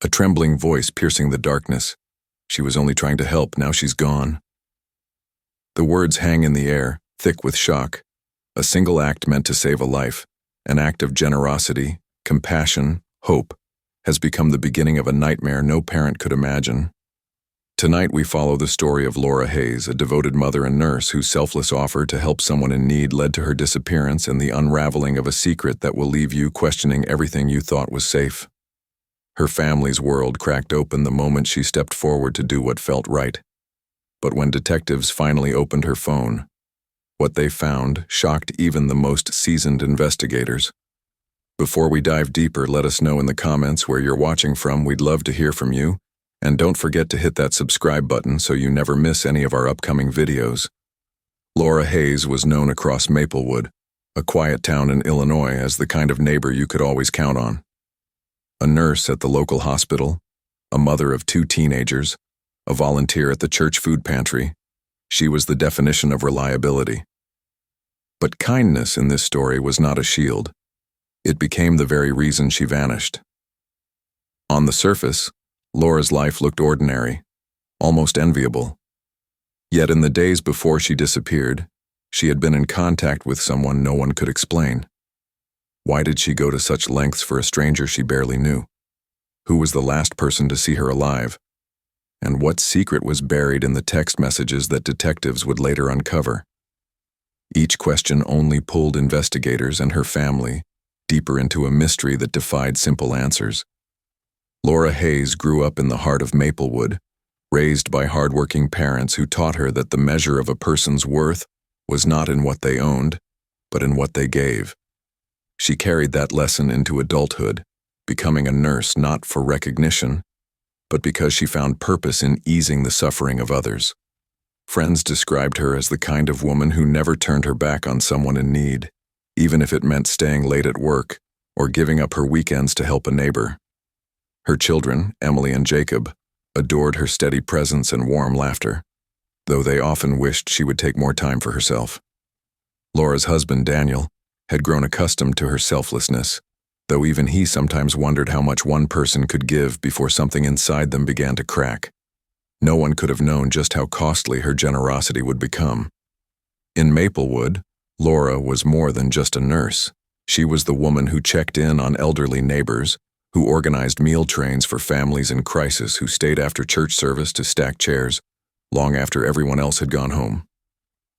A trembling voice piercing the darkness. She was only trying to help, now she's gone. The words hang in the air, thick with shock. A single act meant to save a life, an act of generosity, compassion, hope, has become the beginning of a nightmare no parent could imagine. Tonight we follow the story of Laura Hayes, a devoted mother and nurse whose selfless offer to help someone in need led to her disappearance and the unraveling of a secret that will leave you questioning everything you thought was safe. Her family's world cracked open the moment she stepped forward to do what felt right. But when detectives finally opened her phone, what they found shocked even the most seasoned investigators. Before we dive deeper, let us know in the comments where you're watching from. We'd love to hear from you. And don't forget to hit that subscribe button so you never miss any of our upcoming videos. Laura Hayes was known across Maplewood, a quiet town in Illinois, as the kind of neighbor you could always count on. A nurse at the local hospital, a mother of 2 teenagers, a volunteer at the church food pantry, she was the definition of reliability. But kindness in this story was not a shield. It became the very reason she vanished. On the surface, Laura's life looked ordinary, almost enviable. Yet in the days before she disappeared, she had been in contact with someone no one could explain. Why did she go to such lengths for a stranger she barely knew? Who was the last person to see her alive? And what secret was buried in the text messages that detectives would later uncover? Each question only pulled investigators and her family deeper into a mystery that defied simple answers. Laura Hayes grew up in the heart of Maplewood, raised by hardworking parents who taught her that the measure of a person's worth was not in what they owned, but in what they gave. She carried that lesson into adulthood, becoming a nurse not for recognition, but because she found purpose in easing the suffering of others. Friends described her as the kind of woman who never turned her back on someone in need, even if it meant staying late at work or giving up her weekends to help a neighbor. Her children, Emily and Jacob, adored her steady presence and warm laughter, though they often wished she would take more time for herself. Laura's husband, Daniel, had grown accustomed to her selflessness, though even he sometimes wondered how much one person could give before something inside them began to crack. No one could have known just how costly her generosity would become. In Maplewood, Laura was more than just a nurse. She was the woman who checked in on elderly neighbors, who organized meal trains for families in crisis, who stayed after church service to stack chairs long after everyone else had gone home.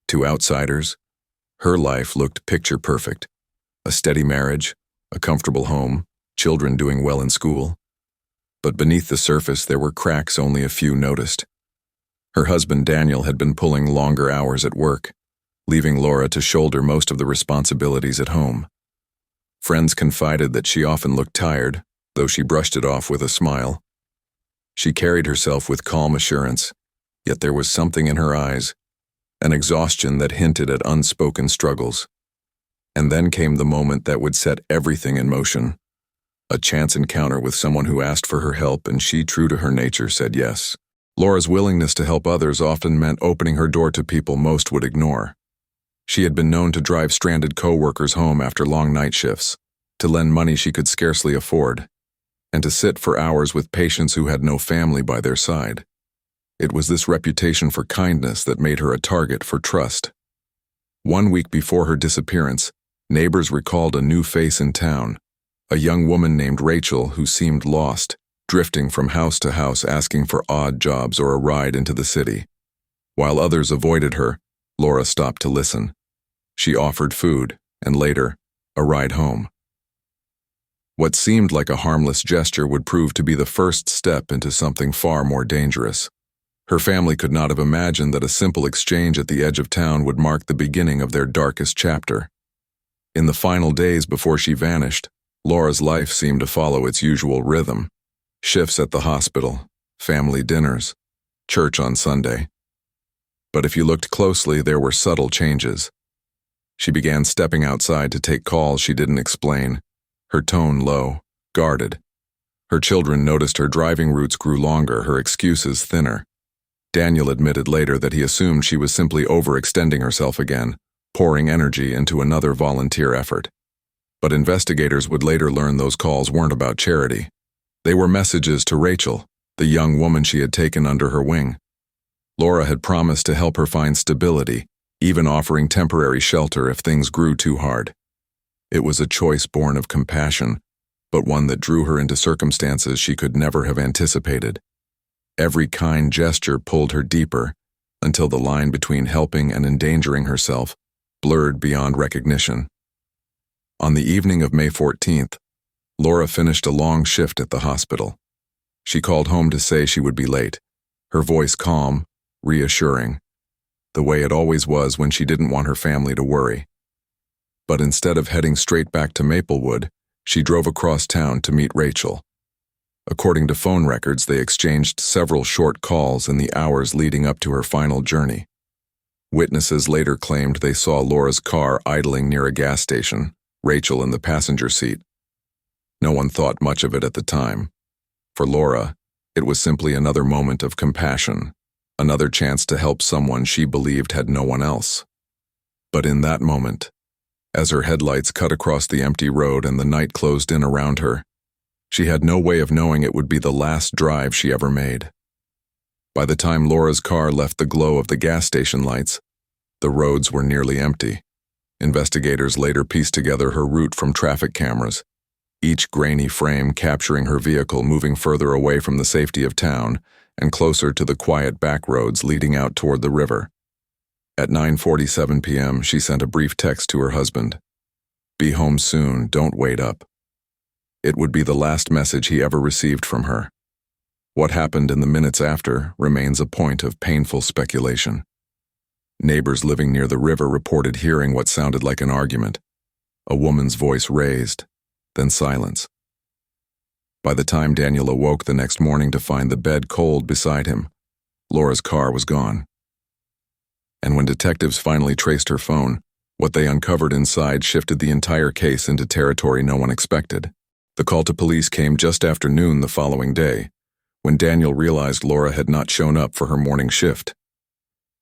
To outsiders, her life looked picture perfect. A steady marriage, a comfortable home, children doing well in school. But beneath the surface there were cracks only a few noticed. Her husband Daniel had been pulling longer hours at work, leaving Laura to shoulder most of the responsibilities at home. Friends confided that she often looked tired, though she brushed it off with a smile. She carried herself with calm assurance, yet there was something in her eyes, an exhaustion that hinted at unspoken struggles. And then came the moment that would set everything in motion. A chance encounter with someone who asked for her help, and she, true to her nature, said yes. Laura's willingness to help others often meant opening her door to people most would ignore. She had been known to drive stranded co-workers home after long night shifts, to lend money she could scarcely afford, and to sit for hours with patients who had no family by their side. It was this reputation for kindness that made her a target for trust. 1 week before her disappearance, neighbors recalled a new face in town, a young woman named Rachel who seemed lost, drifting from house to house asking for odd jobs or a ride into the city. While others avoided her, Laura stopped to listen. She offered food, and later, a ride home. What seemed like a harmless gesture would prove to be the first step into something far more dangerous. Her family could not have imagined that a simple exchange at the edge of town would mark the beginning of their darkest chapter. In the final days before she vanished, Laura's life seemed to follow its usual rhythm. Shifts at the hospital, family dinners, church on Sunday. But if you looked closely, there were subtle changes. She began stepping outside to take calls she didn't explain, her tone low, guarded. Her children noticed her driving routes grew longer, her excuses thinner. Daniel admitted later that he assumed she was simply overextending herself again, pouring energy into another volunteer effort. But investigators would later learn those calls weren't about charity. They were messages to Rachel, the young woman she had taken under her wing. Laura had promised to help her find stability, even offering temporary shelter if things grew too hard. It was a choice born of compassion, but one that drew her into circumstances she could never have anticipated. Every kind gesture pulled her deeper, until the line between helping and endangering herself blurred beyond recognition. On the evening of May 14th, Laura finished a long shift at the hospital. She called home to say she would be late, her voice calm, reassuring, the way it always was when she didn't want her family to worry. But instead of heading straight back to Maplewood, she drove across town to meet Rachel. According to phone records, they exchanged several short calls in the hours leading up to her final journey. Witnesses later claimed they saw Laura's car idling near a gas station, Rachel in the passenger seat. No one thought much of it at the time. For Laura, it was simply another moment of compassion, another chance to help someone she believed had no one else. But in that moment, as her headlights cut across the empty road and the night closed in around her, she had no way of knowing it would be the last drive she ever made. By the time Laura's car left the glow of the gas station lights, the roads were nearly empty. Investigators later pieced together her route from traffic cameras, each grainy frame capturing her vehicle moving further away from the safety of town and closer to the quiet back roads leading out toward the river. At 9:47 p.m., she sent a brief text to her husband. "Be home soon, don't wait up." It would be the last message he ever received from her. What happened in the minutes after remains a point of painful speculation. Neighbors living near the river reported hearing what sounded like an argument, a woman's voice raised, then silence. By the time Daniel awoke the next morning to find the bed cold beside him, Laura's car was gone. And when detectives finally traced her phone, what they uncovered inside shifted the entire case into territory no one expected. The call to police came just after noon the following day, when Daniel realized Laura had not shown up for her morning shift.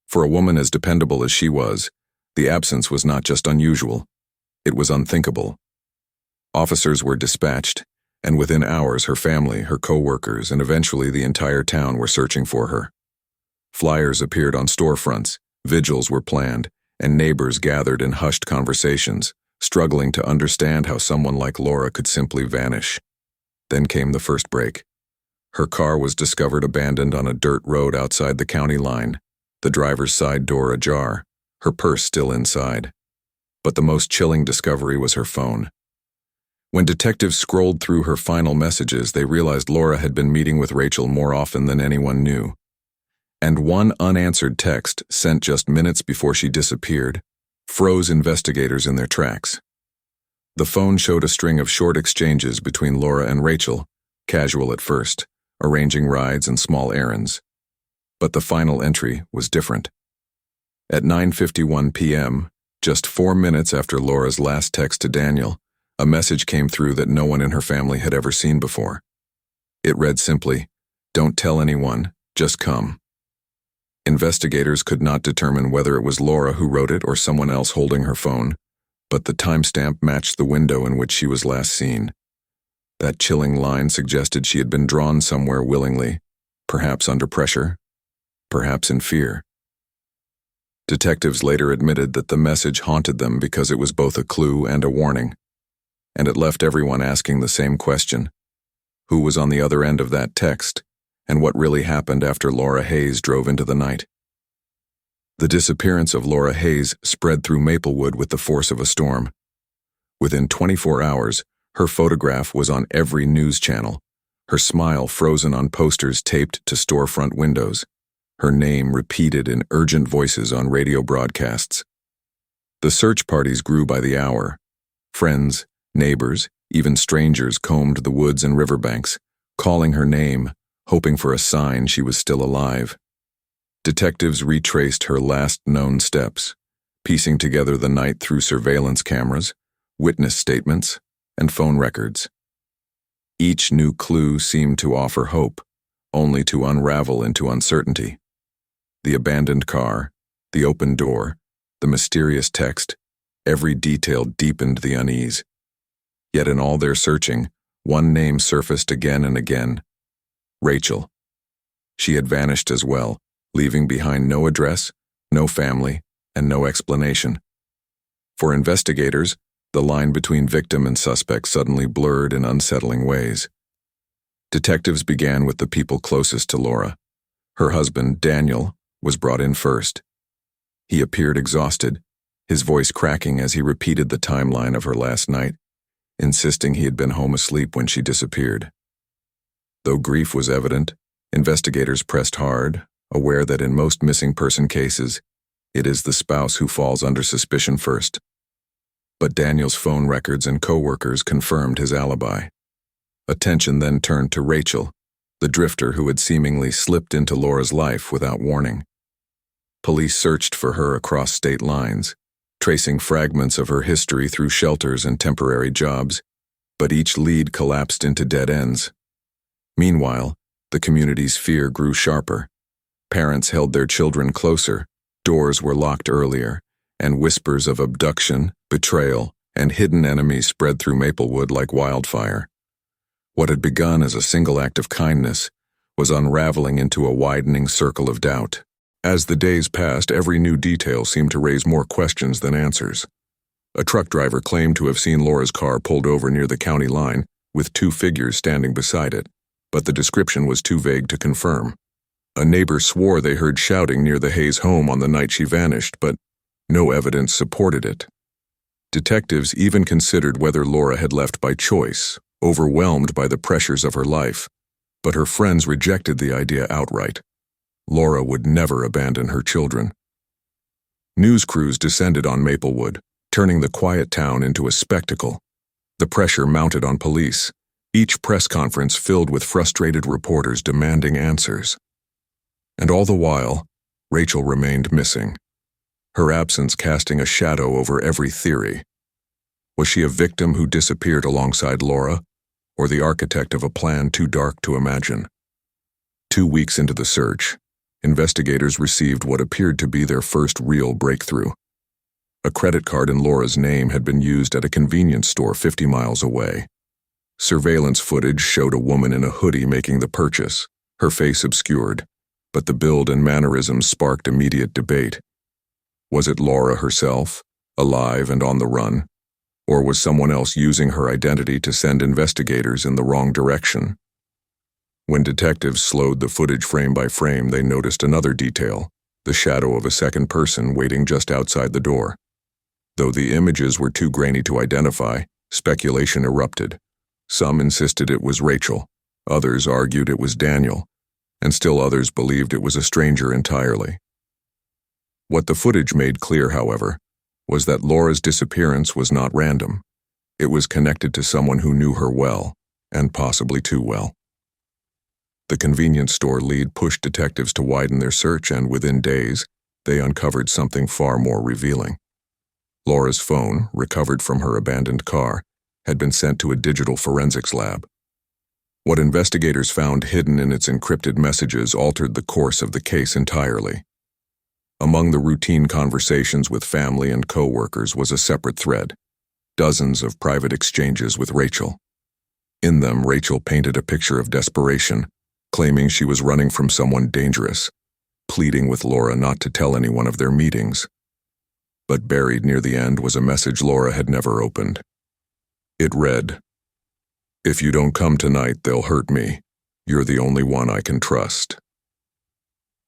For a woman as dependable as she was, the absence was not just unusual, it was unthinkable. Officers were dispatched, and within hours her family, her co-workers, and eventually the entire town were searching for her. Flyers appeared on storefronts, vigils were planned, and neighbors gathered in hushed conversations, struggling to understand how someone like Laura could simply vanish. Then came the first break. Her car was discovered abandoned on a dirt road outside the county line, the driver's side door ajar, her purse still inside. But the most chilling discovery was her phone. When detectives scrolled through her final messages, they realized Laura had been meeting with Rachel more often than anyone knew. And one unanswered text, sent just minutes before she disappeared, froze investigators in their tracks. The phone showed a string of short exchanges between Laura and Rachel, casual at first, arranging rides and small errands. But the final entry was different. At 9:51 p.m., just 4 minutes after Laura's last text to Daniel, a message came through that no one in her family had ever seen before. It read simply, "Don't tell anyone, just come." Investigators could not determine whether it was Laura who wrote it or someone else holding her phone, but the timestamp matched the window in which she was last seen. That chilling line suggested she had been drawn somewhere willingly, perhaps under pressure, perhaps in fear. Detectives later admitted that the message haunted them because it was both a clue and a warning, and it left everyone asking the same question: who was on the other end of that text, and what really happened after Laura Hayes drove into the night? The disappearance of Laura Hayes spread through Maplewood with the force of a storm. Within 24 hours, her photograph was on every news channel, her smile frozen on posters taped to storefront windows, her name repeated in urgent voices on radio broadcasts. The search parties grew by the hour. Friends, neighbors, even strangers combed the woods and riverbanks, calling her name, hoping for a sign she was still alive. Detectives retraced her last known steps, piecing together the night through surveillance cameras, witness statements, and phone records. Each new clue seemed to offer hope, only to unravel into uncertainty. The abandoned car, the open door, the mysterious text, every detail deepened the unease. Yet in all their searching, One name surfaced again and again: Rachel. She had vanished as well, leaving behind no address, no family, and no explanation. For investigators, the line between victim and suspect suddenly blurred in unsettling ways. Detectives began with the people closest to Laura. Her husband, Daniel, was brought in first. He appeared exhausted, his voice cracking as he repeated the timeline of her last night, insisting he had been home asleep when she disappeared. Though grief was evident, investigators pressed hard, aware that in most missing person cases, it is the spouse who falls under suspicion first. But Daniel's phone records and co-workers confirmed his alibi. Attention then turned to Rachel, the drifter who had seemingly slipped into Laura's life without warning. Police searched for her across state lines, tracing fragments of her history through shelters and temporary jobs, but each lead collapsed into dead ends. Meanwhile, the community's fear grew sharper. Parents held their children closer, doors were locked earlier, and whispers of abduction, betrayal, and hidden enemies spread through Maplewood like wildfire. What had begun as a single act of kindness was unraveling into a widening circle of doubt. As the days passed, every new detail seemed to raise more questions than answers. A truck driver claimed to have seen Laura's car pulled over near the county line, with two figures standing beside it, but the description was too vague to confirm. A neighbor swore they heard shouting near the Hayes home on the night she vanished, but no evidence supported it. Detectives even considered whether Laura had left by choice, overwhelmed by the pressures of her life, but her friends rejected the idea outright. Laura would never abandon her children. News crews descended on Maplewood, turning the quiet town into a spectacle. The pressure mounted on police, each press conference filled with frustrated reporters demanding answers. And all the while, Rachel remained missing, her absence casting a shadow over every theory. Was she a victim who disappeared alongside Laura, or the architect of a plan too dark to imagine? 2 weeks into the search, investigators received what appeared to be their first real breakthrough. A credit card in Laura's name had been used at a convenience store 50 miles away. Surveillance footage showed a woman in a hoodie making the purchase, her face obscured, but the build and mannerisms sparked immediate debate. Was it Laura herself, alive and on the run, or was someone else using her identity to send investigators in the wrong direction? When detectives slowed the footage frame by frame, they noticed another detail: the shadow of a second person waiting just outside the door. Though the images were too grainy to identify, speculation erupted. Some insisted it was Rachel, others argued it was Daniel, and still others believed it was a stranger entirely. What the footage made clear, however, was that Laura's disappearance was not random. It was connected to someone who knew her well, and possibly too well. The convenience store lead pushed detectives to widen their search, and within days, they uncovered something far more revealing. Laura's phone, recovered from her abandoned car, had been sent to a digital forensics lab. What investigators found hidden in its encrypted messages altered the course of the case entirely. Among the routine conversations with family and co-workers was a separate thread: dozens of private exchanges with Rachel. In them, Rachel painted a picture of desperation, claiming she was running from someone dangerous, pleading with Laura not to tell anyone of their meetings. But buried near the end was a message Laura had never opened. It read, "If you don't come tonight, they'll hurt me. You're the only one I can trust."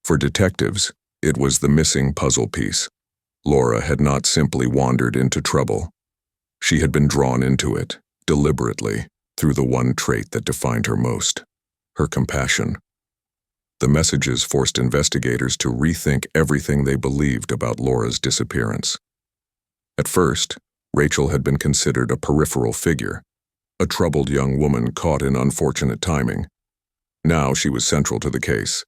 For detectives, it was the missing puzzle piece. Laura had not simply wandered into trouble. She had been drawn into it, deliberately, through the one trait that defined her most: her compassion. The messages forced investigators to rethink everything they believed about Laura's disappearance. At first, Rachel had been considered a peripheral figure, a troubled young woman caught in unfortunate timing. Now she was central to the case.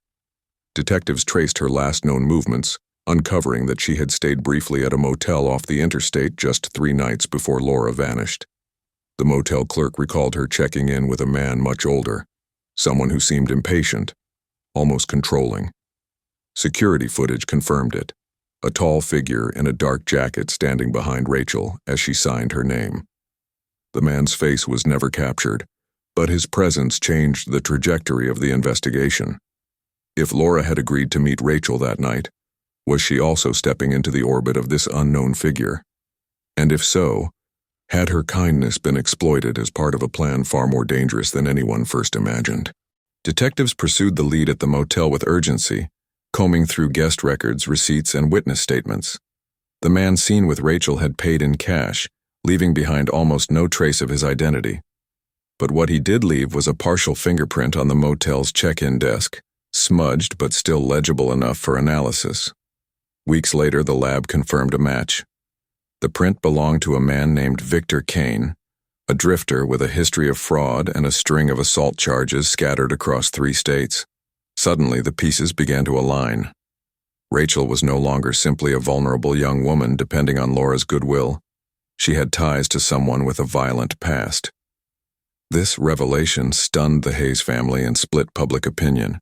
Detectives traced her last known movements, uncovering that she had stayed briefly at a motel off the interstate just 3 nights before Laura vanished. The motel clerk recalled her checking in with a man much older, someone who seemed impatient, almost controlling. Security footage confirmed it: a tall figure in a dark jacket standing behind Rachel as she signed her name. The man's face was never captured, but his presence changed the trajectory of the investigation. If Laura had agreed to meet Rachel that night, was she also stepping into the orbit of this unknown figure? And if so, had her kindness been exploited as part of a plan far more dangerous than anyone first imagined? Detectives pursued the lead at the motel with urgency, combing through guest records, receipts, and witness statements. The man seen with Rachel had paid in cash, leaving behind almost no trace of his identity. But what he did leave was a partial fingerprint on the motel's check-in desk, smudged but still legible enough for analysis. Weeks later, the lab confirmed a match. The print belonged to a man named Victor Kane, a drifter with a history of fraud and a string of assault charges scattered across 3 states. Suddenly, the pieces began to align. Rachel was no longer simply a vulnerable young woman depending on Laura's goodwill. She had ties to someone with a violent past. This revelation stunned the Hayes family and split public opinion.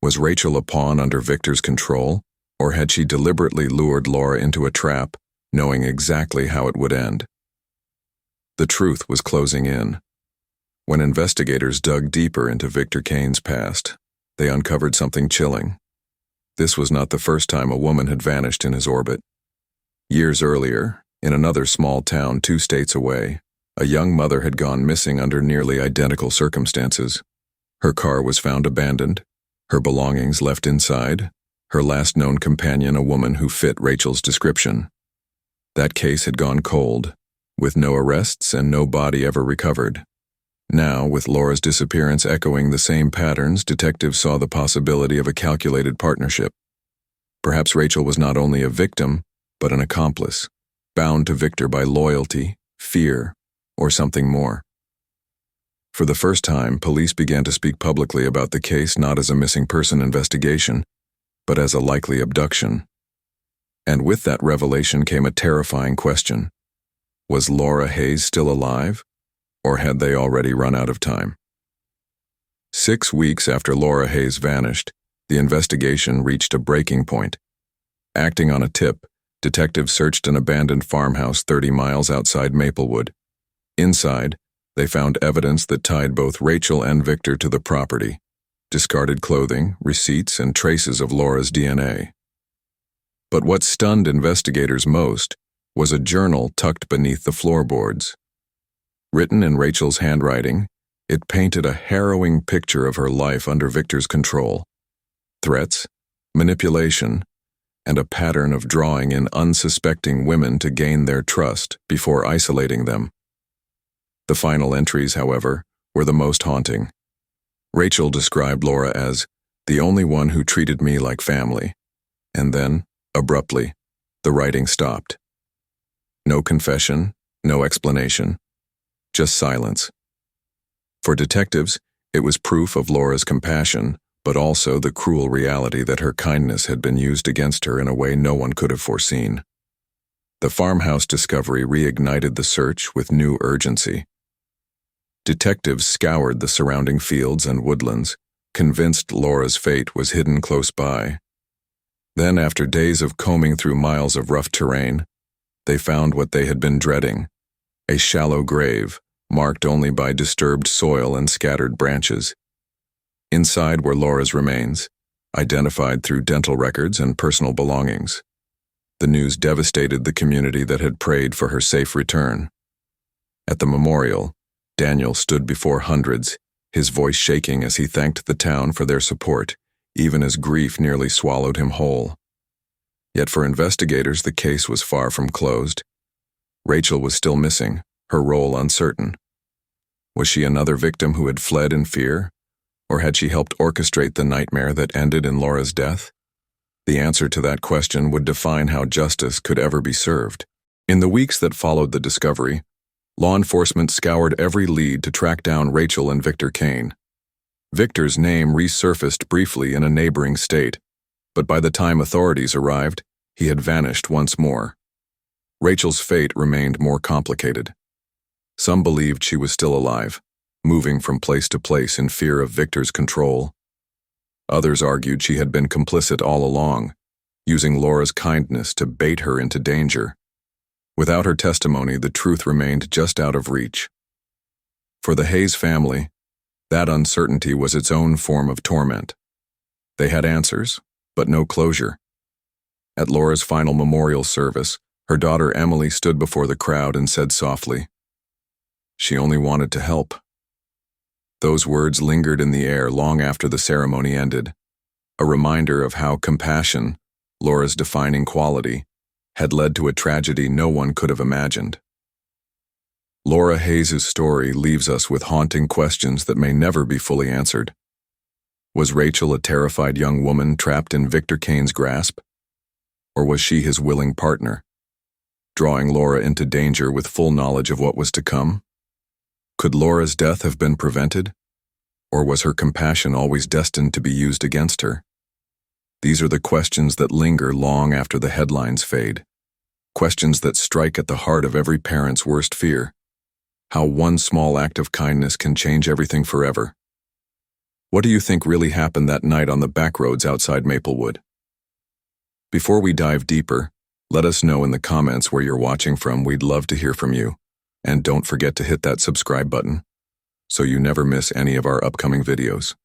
Was Rachel a pawn under Victor's control, or had she deliberately lured Laura into a trap, knowing exactly how it would end? The truth was closing in. When investigators dug deeper into Victor Kane's past, they uncovered something chilling. This was not the first time a woman had vanished in his orbit. Years earlier, in another small town 2 states away, a young mother had gone missing under nearly identical circumstances. Her car was found abandoned, her belongings left inside, her last known companion a woman who fit Rachel's description. That case had gone cold, with no arrests and no body ever recovered. Now, with Laura's disappearance echoing the same patterns, detectives saw the possibility of a calculated partnership. Perhaps Rachel was not only a victim, but an accomplice, bound to Victor by loyalty, fear, or something more. For the first time, police began to speak publicly about the case not as a missing person investigation, but as a likely abduction. And with that revelation came a terrifying question. Was Laura Hayes still alive, or had they already run out of time? 6 weeks after Laura Hayes vanished, the investigation reached a breaking point. Acting on a tip, detectives searched an abandoned farmhouse 30 miles outside Maplewood. Inside, they found evidence that tied both Rachel and Victor to the property: discarded clothing, receipts, and traces of Laura's DNA. But what stunned investigators most was a journal tucked beneath the floorboards. Written in Rachel's handwriting, it painted a harrowing picture of her life under Victor's control: threats, manipulation, and a pattern of drawing in unsuspecting women to gain their trust before isolating them. The final entries, however, were the most haunting. Rachel described Laura as the only one who treated me like family. And then, abruptly, the writing stopped. No confession, no explanation, just silence. For detectives, it was proof of Laura's compassion, but also the cruel reality that her kindness had been used against her in a way no one could have foreseen. The farmhouse discovery reignited the search with new urgency. Detectives scoured the surrounding fields and woodlands, convinced Laura's fate was hidden close by. Then, after days of combing through miles of rough terrain, they found what they had been dreading: a shallow grave, marked only by disturbed soil and scattered branches. Inside were Laura's remains, identified through dental records and personal belongings. The news devastated the community that had prayed for her safe return. At the memorial, Daniel stood before hundreds, his voice shaking as he thanked the town for their support, even as grief nearly swallowed him whole. Yet for investigators, the case was far from closed. Rachel was still missing, her role uncertain. Was she another victim who had fled in fear, or had she helped orchestrate the nightmare that ended in Laura's death? The answer to that question would define how justice could ever be served. In the weeks that followed the discovery, law enforcement scoured every lead to track down Rachel and Victor Kane. Victor's name resurfaced briefly in a neighboring state, but by the time authorities arrived, he had vanished once more. Rachel's fate remained more complicated. Some believed she was still alive, moving from place to place in fear of Victor's control. Others argued she had been complicit all along, using Laura's kindness to bait her into danger. Without her testimony, the truth remained just out of reach. For the Hayes family, that uncertainty was its own form of torment. They had answers, but no closure. At Laura's final memorial service, her daughter Emily stood before the crowd and said softly, "She only wanted to help." Those words lingered in the air long after the ceremony ended, a reminder of how compassion, Laura's defining quality, had led to a tragedy no one could have imagined. Laura Hayes' story leaves us with haunting questions that may never be fully answered. Was Rachel a terrified young woman trapped in Victor Kane's grasp? Or was she his willing partner, drawing Laura into danger with full knowledge of what was to come? Could Laura's death have been prevented? Or was her compassion always destined to be used against her? These are the questions that linger long after the headlines fade. Questions that strike at the heart of every parent's worst fear. How one small act of kindness can change everything forever. What do you think really happened that night on the back roads outside Maplewood? Before we dive deeper, let us know in the comments where you're watching from. We'd love to hear from you. And don't forget to hit that subscribe button so you never miss any of our upcoming videos.